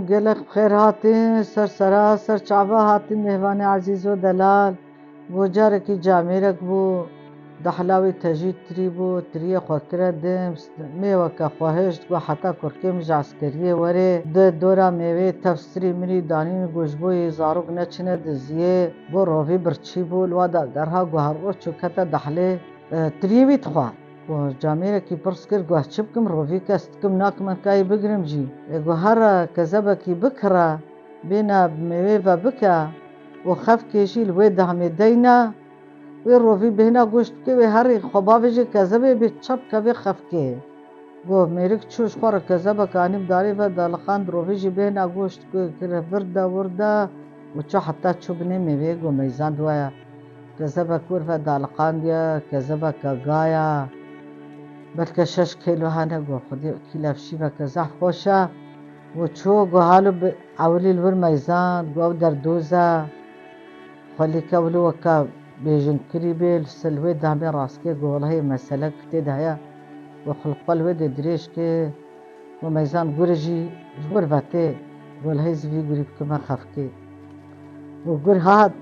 گلک بخیر هاتین سر سراسر چعبا هاتین مهوان عزیز و دلال بو جارکی جامیرک بو دحلاوی تجید تری بو تری خوکره دم میوکا خواهشت و حتی کرکیم عسکریه وره دورا میوه تفسری منی دانین گوشبوی زاروگ نچنه دزیه بو روی برچی بو الوادا گرها گوهر رو چوکتا دحله تریویت خواه و جامعه کی پرس کرد گوه چه بکم روی کست کم ناک من کای بگرم جی گوهر کذبه کی بکره بینا میوه و بکه و خف کشی لوی دهمه دینا و روی بهنا گوشت که و هر خبابجی کذبه به چپ که به خف که گو میرک چوش خور کذبه کانیم داری و دالخاند روی بهنا گوشت که ورده و چو حتی چوبنه میوه گو میزان دویا کذبه کور و دالخاندیا کذبه کگایا بلکه 6 کیلو هنه گو خودی کلافشی و کزح خوشه و چو گو حالو اولی الور میزان گو در دوزه خالی که اولو وکا بیجن کری بیل سلوی دامه راسکه گو والله مسئله کتی دهیا و خلق قلوه ده دریش که و میزان گورجی جور باته والله زوی گوری بکما خفکه و گور هاد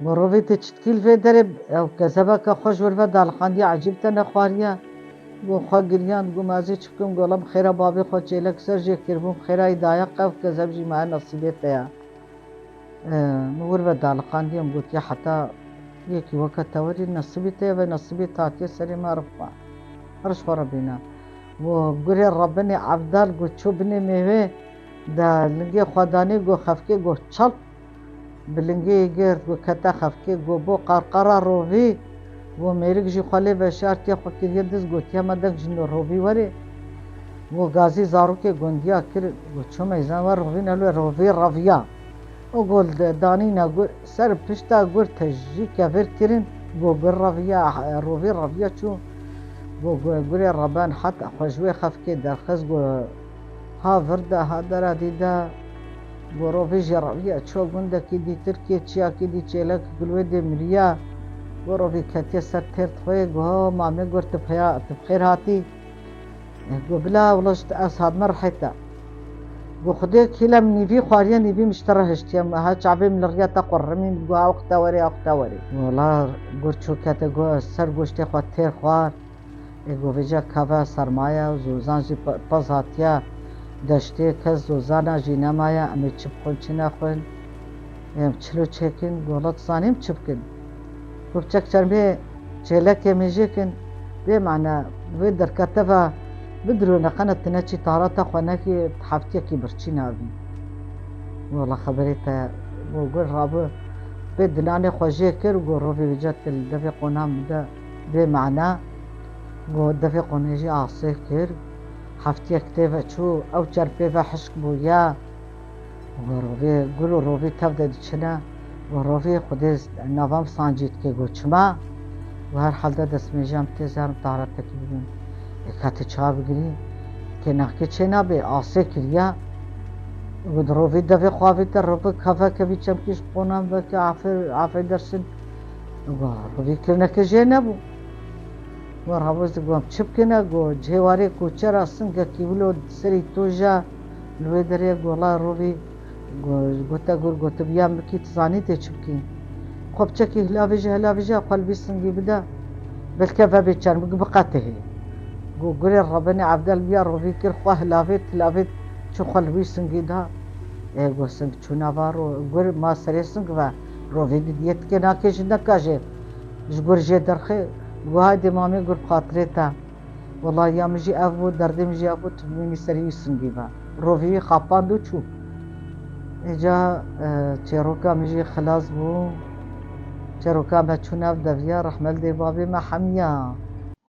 و روی تی چتکیل وی داره او کذبه که خوش ورفه دالخاندی عجیب تا نخواریا گو خواه گریان گو مازی چکم گولم خیره بابی خود چیلک سر جه کربون خیره ای دایا قف کذب جی ماه نصیبه تیا مور و دالخاندی هم گوت یا حتی یکی وقت توری نصیبه تیا و نصیبه تاتی سری ما رفا رش خورا بینا و گوری ربنی عبدال گو چوبنی میوه دا لنگی خودانی گو خفکی گو چل بلنگی گرد گو کتا خفکی گو بو قرقرا روی و میرک جی خاله و شارتیا خکریه دز گوتیا مدک جنو روی وره و گازی زارو که گندیا کر و چو میزان و روی نلو روی رویا و گل دانی نگور سر پشتا گور تجی کفر کرن گو گر روی چو گو گوری ربان حتی خوشوی خفکی درخز گو ها ورده ها درا دیده گو روی جی رویا چو گنده که دی ترکیه چیا که دی چیلک گلوی دی مریا گو روی کتی سر ترد خوی گو مامه گور تبخیر هاتی گو بلا ولشت اصحاب مرحیتا گو خودی کلم نیوی خواریا نیوی مشتره هشتیم ها چعبی من لغیاتا قرمین گو وقتا وری والا گور چوکتا گو سر گوشتی خواه تیر خوار گو ویجا کوا سرمایه و زوزان جی پاز هاتیا دشتی کس زوزانا جی نمایا امی چپ خون چی نخون چلو چکن گولت زانیم چپ کن گو بچک چرمی چیلک میجی کن به معنی وی در کتفا بدرو نقنت تنچی طارتا خوانه که حفتیه کی برچی نابی والا خبری تا گو رابو به دلانه خوژه کر گو روی ویجات دفع قنام ده به معنی گو دفع قنیجی آسه کر حفتیه کتفا چو او چرپی و حشک بویا گلو روی تفده دیچنه و روی خودی نوام سانجید که گو چما و هر حال ده دست میجام تیزارم طارت تکی بگیم اکاتی چا بگیری که نخی چه نبه آسه کریا و روی دفع خواهی در روی کفا کبی چمکیش قونم و که عافی درسن و روی کرنه که جه نبو و روی گوام چپ کنه گو جهواری کوچه راستن که کیولو سری توجه لوی داره گولا روی گوتا بیام بکی تزانی تی چبکی خب چکی هلاویجه قلبی سنگی بده بلکه و بیچن بقاته گوری ربنی عبدال بیا روی کر خواه هلاویت چو قلبی سنگی ده گو سنگ چو نوارو گوری ما سری سنگ و روی دیت که ناکش نکاشه جگور جه درخه گوهای دیمامی گور بخاطره تا والله یا مجی افو درده مجی افو تبینی سری سنگی با روی خاپاندو چو ایجا چیروکا مجی خلاص بو چیروکا ما چوناف دویا رحمل دی بابی ما حمیا